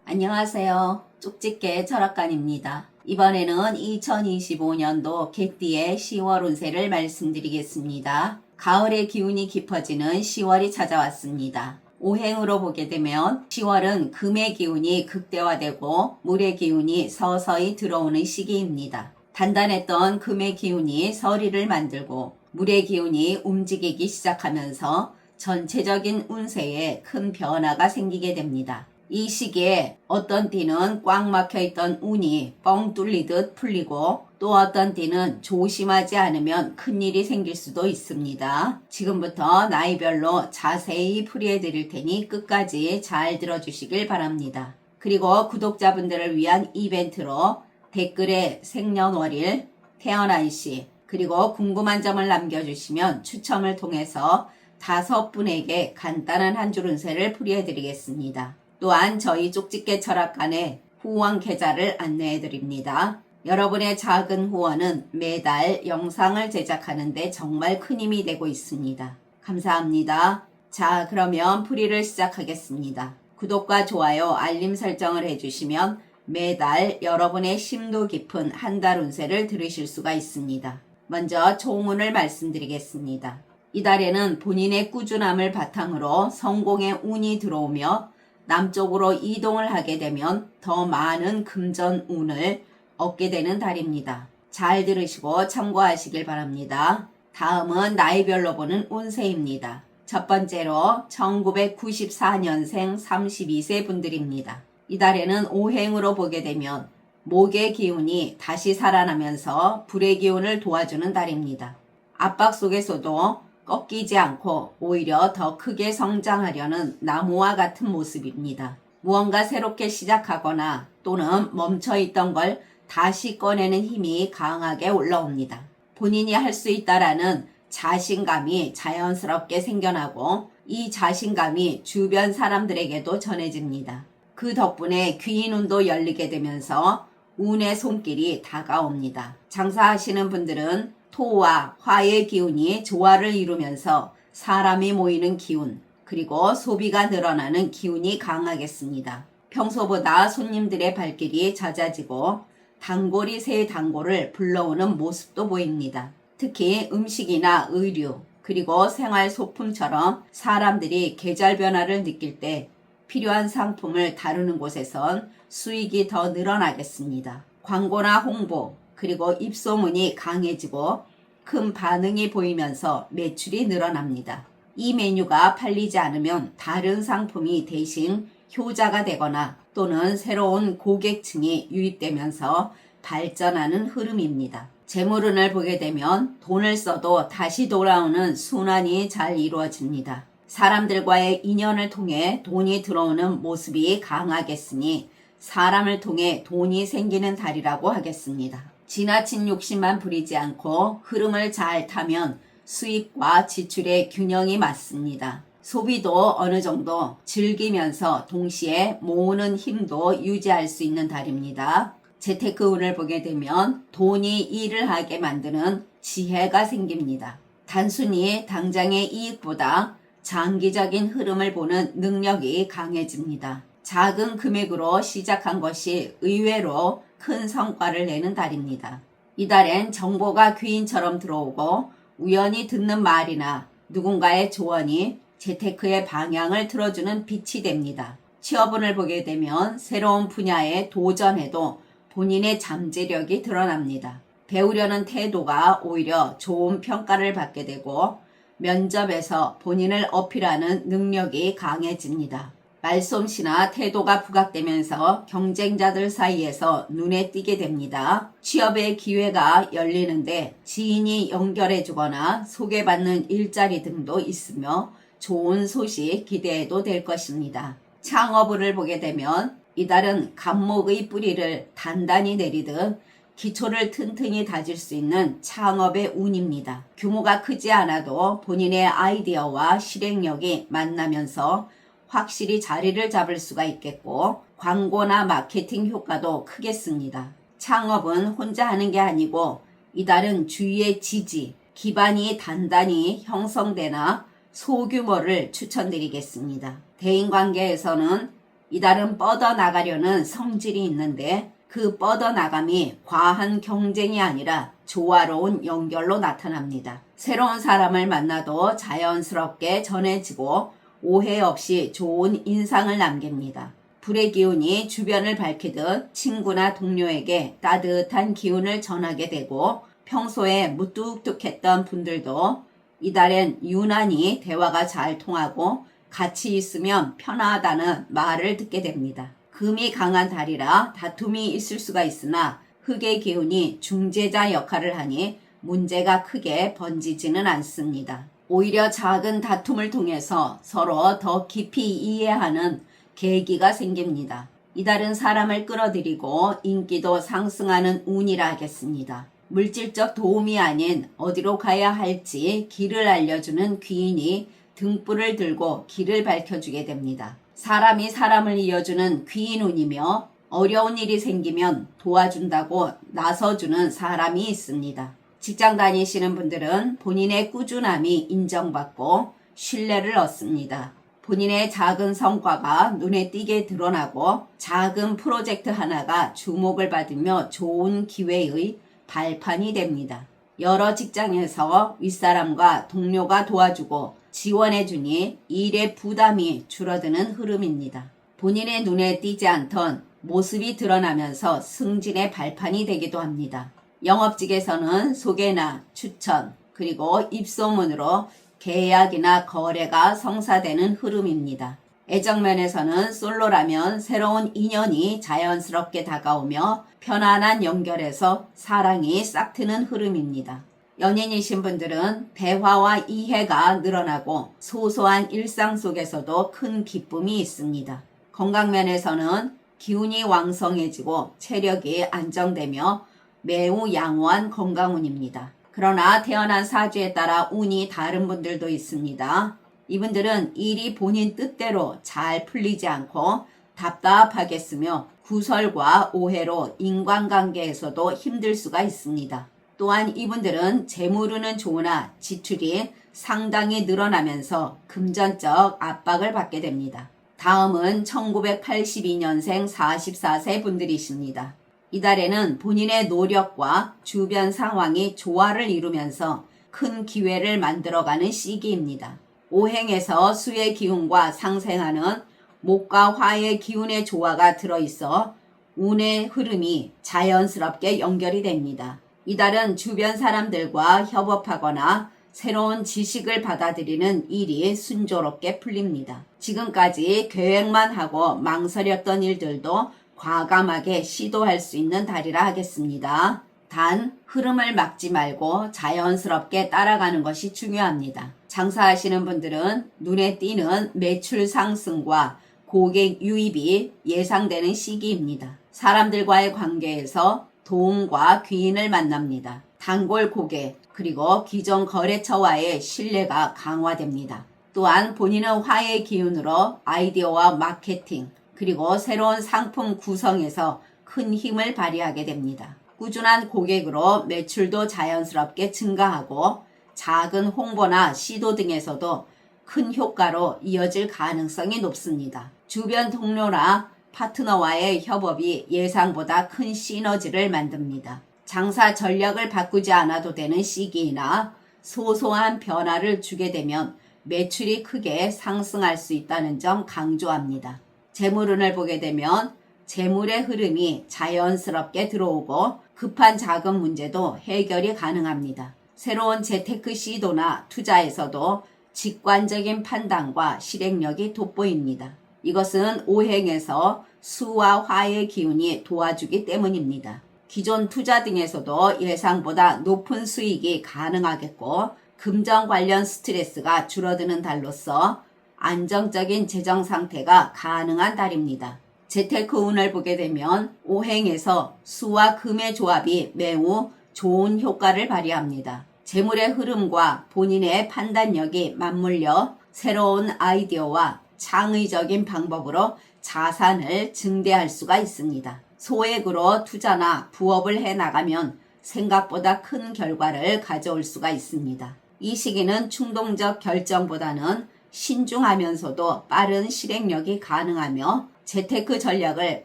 안녕하세요. 쪽집게 철학관입니다. 이번에는 2025년도 개띠의 10월 운세를 말씀드리겠습니다. 가을의 기운이 깊어지는 10월이 찾아왔습니다. 오행으로 보게 되면 10월은 금의 기운이 극대화되고 물의 기운이 서서히 들어오는 시기입니다. 단단했던 금의 기운이 서리를 만들고 물의 기운이 움직이기 시작하면서 전체적인 운세에 큰 변화가 생기게 됩니다. 이 시기에 어떤 띠는 꽉 막혀있던 운이 뻥 뚫리듯 풀리고 또 어떤 띠는 조심하지 않으면 큰일이 생길 수도 있습니다. 지금부터 나이별로 자세히 풀이해 드릴 테니 끝까지 잘 들어주시길 바랍니다. 그리고 구독자분들을 위한 이벤트로 댓글에 생년월일, 태어난 시, 그리고 궁금한 점을 남겨주시면 추첨을 통해서 5분에게 간단한 한 줄 운세를 풀이해 드리겠습니다. 또한 저희 쪽집게 철학관의 후원 계좌를 안내해 드립니다. 여러분의 작은 후원은 매달 영상을 제작하는데 정말 큰 힘이 되고 있습니다. 감사합니다. 자, 그러면 풀이를 시작하겠습니다. 구독과 좋아요, 알림 설정을 해주시면 매달 여러분의 심도 깊은 한 달 운세를 들으실 수가 있습니다. 먼저 총운을 말씀드리겠습니다. 이달에는 본인의 꾸준함을 바탕으로 성공의 운이 들어오며 남쪽으로 이동을 하게 되면 더 많은 금전 운을 얻게 되는 달입니다. 잘 들으시고 참고하시길 바랍니다. 다음은 나이별로 보는 운세입니다. 첫 번째로 1994년생 32세 분들입니다. 이달에는 오행으로 보게 되면 목의 기운이 다시 살아나면서 불의 기운을 도와주는 달입니다. 압박 속에서도 꺾이지 않고 오히려 더 크게 성장하려는 나무와 같은 모습입니다. 무언가 새롭게 시작하거나 또는 멈춰있던 걸 다시 꺼내는 힘이 강하게 올라옵니다. 본인이 할 수 있다라는 자신감이 자연스럽게 생겨나고 이 자신감이 주변 사람들에게도 전해집니다. 그 덕분에 귀인 운도 열리게 되면서 운의 손길이 다가옵니다. 장사하시는 분들은 토와 화의 기운이 조화를 이루면서 사람이 모이는 기운, 그리고 소비가 늘어나는 기운이 강하겠습니다. 평소보다 손님들의 발길이 잦아지고 단골이 새 단골을 불러오는 모습도 보입니다. 특히 음식이나 의류, 그리고 생활소품처럼 사람들이 계절 변화를 느낄 때 필요한 상품을 다루는 곳에선 수익이 더 늘어나겠습니다. 광고나 홍보, 그리고 입소문이 강해지고 큰 반응이 보이면서 매출이 늘어납니다. 이 메뉴가 팔리지 않으면 다른 상품이 대신 효자가 되거나 또는 새로운 고객층이 유입되면서 발전하는 흐름입니다. 재물운을 보게 되면 돈을 써도 다시 돌아오는 순환이 잘 이루어집니다. 사람들과의 인연을 통해 돈이 들어오는 모습이 강하겠으니 사람을 통해 돈이 생기는 달이라고 하겠습니다. 지나친 욕심만 부리지 않고 흐름을 잘 타면 수입과 지출의 균형이 맞습니다. 소비도 어느 정도 즐기면서 동시에 모으는 힘도 유지할 수 있는 달입니다. 재테크 운을 보게 되면 돈이 일을 하게 만드는 지혜가 생깁니다. 단순히 당장의 이익보다 장기적인 흐름을 보는 능력이 강해집니다. 작은 금액으로 시작한 것이 의외로 큰 성과를 내는 달입니다. 이달엔 정보가 귀인처럼 들어오고 우연히 듣는 말이나 누군가의 조언이 재테크의 방향을 틀어주는 빛이 됩니다. 취업운을 보게 되면 새로운 분야에 도전해도 본인의 잠재력이 드러납니다. 배우려는 태도가 오히려 좋은 평가를 받게 되고 면접에서 본인을 어필하는 능력이 강해집니다. 말솜씨나 태도가 부각되면서 경쟁자들 사이에서 눈에 띄게 됩니다. 취업의 기회가 열리는데 지인이 연결해주거나 소개받는 일자리 등도 있으며 좋은 소식 기대해도 될 것입니다. 창업운을 보게 되면 이달은 감목의 뿌리를 단단히 내리듯 기초를 튼튼히 다질 수 있는 창업의 운입니다. 규모가 크지 않아도 본인의 아이디어와 실행력이 만나면서 확실히 자리를 잡을 수가 있겠고 광고나 마케팅 효과도 크겠습니다. 창업은 혼자 하는 게 아니고 이달은 주위의 지지, 기반이 단단히 형성되나 소규모를 추천드리겠습니다. 대인관계에서는 이달은 뻗어나가려는 성질이 있는데 그 뻗어나감이 과한 경쟁이 아니라 조화로운 연결로 나타납니다. 새로운 사람을 만나도 자연스럽게 전해지고 오해 없이 좋은 인상을 남깁니다. 불의 기운이 주변을 밝히듯 친구나 동료에게 따뜻한 기운을 전하게 되고 평소에 무뚝뚝했던 분들도 이달엔 유난히 대화가 잘 통하고 같이 있으면 편하다는 말을 듣게 됩니다. 금이 강한 달이라 다툼이 있을 수가 있으나 흑의 기운이 중재자 역할을 하니 문제가 크게 번지지는 않습니다. 오히려 작은 다툼을 통해서 서로 더 깊이 이해하는 계기가 생깁니다. 이달은 사람을 끌어들이고 인기도 상승하는 운이라 하겠습니다. 물질적 도움이 아닌 어디로 가야 할지 길을 알려주는 귀인이 등불을 들고 길을 밝혀주게 됩니다. 사람이 사람을 이어주는 귀인운이며 어려운 일이 생기면 도와준다고 나서주는 사람이 있습니다. 직장 다니시는 분들은 본인의 꾸준함이 인정받고 신뢰를 얻습니다. 본인의 작은 성과가 눈에 띄게 드러나고 작은 프로젝트 하나가 주목을 받으며 좋은 기회의 발판이 됩니다. 여러 직장에서 윗사람과 동료가 도와주고 지원해주니 일의 부담이 줄어드는 흐름입니다. 본인의 눈에 띄지 않던 모습이 드러나면서 승진의 발판이 되기도 합니다. 영업직에서는 소개나 추천 그리고 입소문으로 계약이나 거래가 성사되는 흐름입니다. 애정면에서는 솔로라면 새로운 인연이 자연스럽게 다가오며 편안한 연결에서 사랑이 싹트는 흐름입니다. 연인이신 분들은 대화와 이해가 늘어나고 소소한 일상 속에서도 큰 기쁨이 있습니다. 건강면에서는 기운이 왕성해지고 체력이 안정되며 매우 양호한 건강운입니다. 그러나 태어난 사주에 따라 운이 다른 분들도 있습니다. 이분들은 일이 본인 뜻대로 잘 풀리지 않고 답답하겠으며 구설과 오해로 인간관계에서도 힘들 수가 있습니다. 또한 이분들은 재물운은 좋으나 지출이 상당히 늘어나면서 금전적 압박을 받게 됩니다. 다음은 1982년생 44세 분들이십니다. 이달에는 본인의 노력과 주변 상황이 조화를 이루면서 큰 기회를 만들어가는 시기입니다. 오행에서 수의 기운과 상생하는 목과 화의 기운의 조화가 들어있어 운의 흐름이 자연스럽게 연결이 됩니다. 이달은 주변 사람들과 협업하거나 새로운 지식을 받아들이는 일이 순조롭게 풀립니다. 지금까지 계획만 하고 망설였던 일들도 과감하게 시도할 수 있는 달이라 하겠습니다. 단 흐름을 막지 말고 자연스럽게 따라가는 것이 중요합니다. 장사하시는 분들은 눈에 띄는 매출 상승과 고객 유입이 예상되는 시기입니다. 사람들과의 관계에서 도움과 귀인을 만납니다. 단골 고객 그리고 기존 거래처와의 신뢰가 강화됩니다. 또한 본인은 화의 기운으로 아이디어와 마케팅 그리고 새로운 상품 구성에서 큰 힘을 발휘하게 됩니다. 꾸준한 고객으로 매출도 자연스럽게 증가하고 작은 홍보나 시도 등에서도 큰 효과로 이어질 가능성이 높습니다. 주변 동료나 파트너와의 협업이 예상보다 큰 시너지를 만듭니다. 장사 전략을 바꾸지 않아도 되는 시기이나 소소한 변화를 주게 되면 매출이 크게 상승할 수 있다는 점 강조합니다. 재물운을 보게 되면 재물의 흐름이 자연스럽게 들어오고 급한 자금 문제도 해결이 가능합니다. 새로운 재테크 시도나 투자에서도 직관적인 판단과 실행력이 돋보입니다. 이것은 오행에서 수와 화의 기운이 도와주기 때문입니다. 기존 투자 등에서도 예상보다 높은 수익이 가능하겠고 금전 관련 스트레스가 줄어드는 달로서 안정적인 재정 상태가 가능한 달입니다. 재테크 운을 보게 되면 오행에서 수와 금의 조합이 매우 좋은 효과를 발휘합니다. 재물의 흐름과 본인의 판단력이 맞물려 새로운 아이디어와 창의적인 방법으로 자산을 증대할 수가 있습니다. 소액으로 투자나 부업을 해나가면 생각보다 큰 결과를 가져올 수가 있습니다. 이 시기는 충동적 결정보다는 신중하면서도 빠른 실행력이 가능하며 재테크 전략을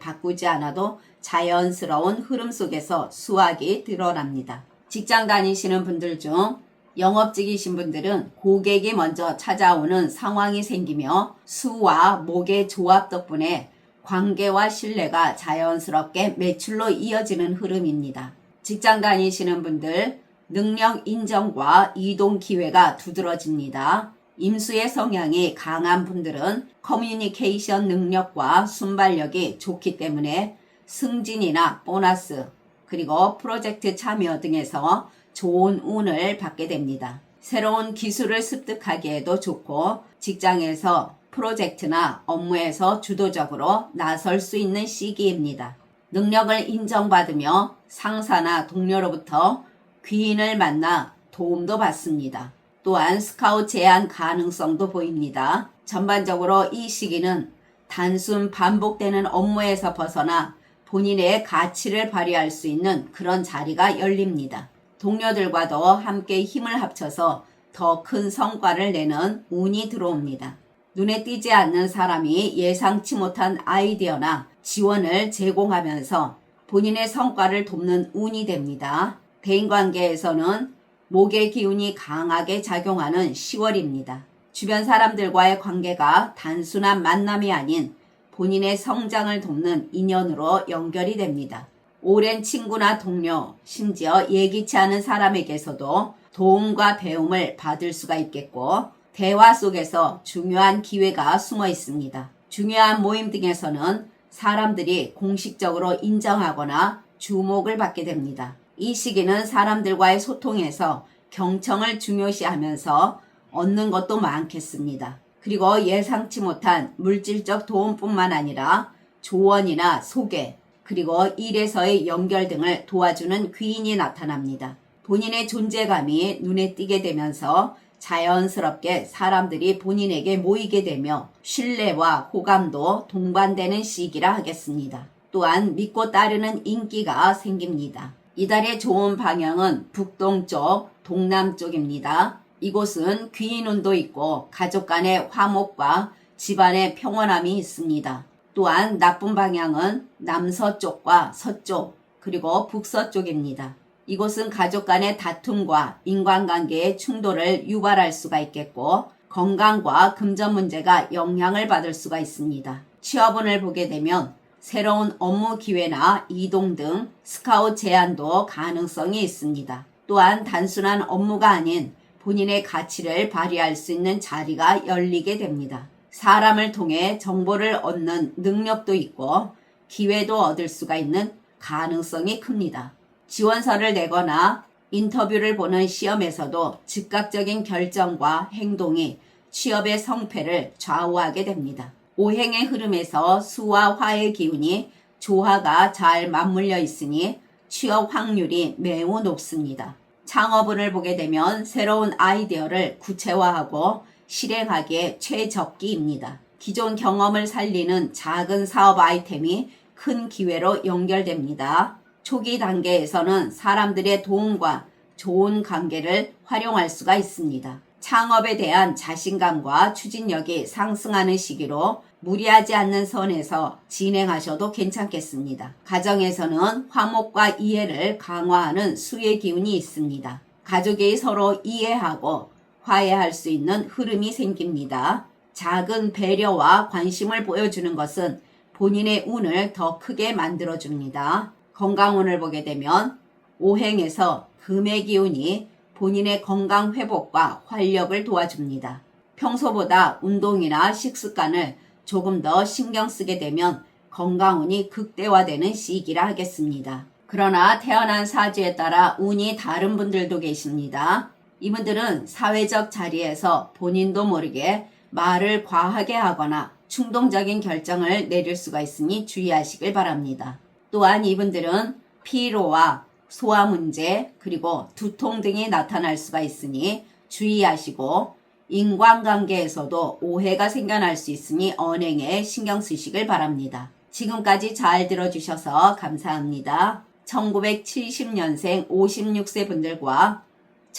바꾸지 않아도 자연스러운 흐름 속에서 수확이 드러납니다. 직장 다니시는 분들 중 영업직이신 분들은 고객이 먼저 찾아오는 상황이 생기며 수와 목의 조합 덕분에 관계와 신뢰가 자연스럽게 매출로 이어지는 흐름입니다. 직장 다니시는 분들 능력 인정과 이동 기회가 두드러집니다. 임수의 성향이 강한 분들은 커뮤니케이션 능력과 순발력이 좋기 때문에 승진이나 보너스 그리고 프로젝트 참여 등에서 좋은 운을 받게 됩니다. 새로운 기술을 습득하기에도 좋고 직장에서 프로젝트나 업무에서 주도적으로 나설 수 있는 시기입니다. 능력을 인정받으며 상사나 동료로부터 귀인을 만나 도움도 받습니다. 또한 스카웃 제안 가능성도 보입니다. 전반적으로 이 시기는 단순 반복되는 업무에서 벗어나 본인의 가치를 발휘할 수 있는 그런 자리가 열립니다. 동료들과도 함께 힘을 합쳐서 더 큰 성과를 내는 운이 들어옵니다. 눈에 띄지 않는 사람이 예상치 못한 아이디어나 지원을 제공하면서 본인의 성과를 돕는 운이 됩니다. 대인관계에서는 목의 기운이 강하게 작용하는 10월입니다. 주변 사람들과의 관계가 단순한 만남이 아닌 본인의 성장을 돕는 인연으로 연결이 됩니다. 오랜 친구나 동료, 심지어 예기치 않은 사람에게서도 도움과 배움을 받을 수가 있겠고 대화 속에서 중요한 기회가 숨어 있습니다. 중요한 모임 등에서는 사람들이 공식적으로 인정하거나 주목을 받게 됩니다. 이 시기는 사람들과의 소통에서 경청을 중요시하면서 얻는 것도 많겠습니다. 그리고 예상치 못한 물질적 도움뿐만 아니라 조언이나 소개, 그리고 일에서의 연결 등을 도와주는 귀인이 나타납니다. 본인의 존재감이 눈에 띄게 되면서 자연스럽게 사람들이 본인에게 모이게 되며 신뢰와 호감도 동반되는 시기라 하겠습니다. 또한 믿고 따르는 인기가 생깁니다. 이달의 좋은 방향은 북동쪽, 동남쪽입니다. 이곳은 귀인운도 있고 가족 간의 화목과 집안의 평온함이 있습니다. 또한 나쁜 방향은 남서쪽과 서쪽 그리고 북서쪽입니다. 이곳은 가족 간의 다툼과 인간관계의 충돌을 유발할 수가 있겠고 건강과 금전 문제가 영향을 받을 수가 있습니다. 취업운을 보게 되면 새로운 업무 기회나 이동 등 스카웃 제안도 가능성이 있습니다. 또한 단순한 업무가 아닌 본인의 가치를 발휘할 수 있는 자리가 열리게 됩니다. 사람을 통해 정보를 얻는 능력도 있고 기회도 얻을 수가 있는 가능성이 큽니다. 지원서를 내거나 인터뷰를 보는 시험에서도 즉각적인 결정과 행동이 취업의 성패를 좌우하게 됩니다. 오행의 흐름에서 수와 화의 기운이 조화가 잘 맞물려 있으니 취업 확률이 매우 높습니다. 창업운을 보게 되면 새로운 아이디어를 구체화하고 실행하기에 최적기입니다. 기존 경험을 살리는 작은 사업 아이템이 큰 기회로 연결됩니다. 초기 단계에서는 사람들의 도움과 좋은 관계를 활용할 수가 있습니다. 창업에 대한 자신감과 추진력이 상승하는 시기로 무리하지 않는 선에서 진행하셔도 괜찮겠습니다. 가정에서는 화목과 이해를 강화하는 수의 기운이 있습니다. 가족이 서로 이해하고 화해할 수 있는 흐름이 생깁니다. 작은 배려와 관심을 보여주는 것은 본인의 운을 더 크게 만들어줍니다. 건강운을 보게 되면 오행에서 금의 기운이 본인의 건강 회복과 활력을 도와줍니다. 평소보다 운동이나 식습관을 조금 더 신경 쓰게 되면 건강운이 극대화되는 시기라 하겠습니다. 그러나 태어난 사주에 따라 운이 다른 분들도 계십니다. 이분들은 사회적 자리에서 본인도 모르게 말을 과하게 하거나 충동적인 결정을 내릴 수가 있으니 주의하시길 바랍니다. 또한 이분들은 피로와 소화 문제 그리고 두통 등이 나타날 수가 있으니 주의하시고 인간관계에서도 오해가 생겨날 수 있으니 언행에 신경 쓰시길 바랍니다. 지금까지 잘 들어주셔서 감사합니다. 1970년생 56세 분들과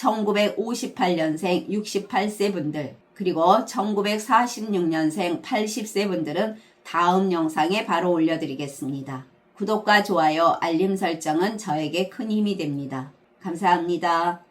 1958년생 68세 분들, 그리고 1946년생 80세 분들은 다음 영상에 바로 올려드리겠습니다. 구독과 좋아요, 알림 설정은 저에게 큰 힘이 됩니다. 감사합니다.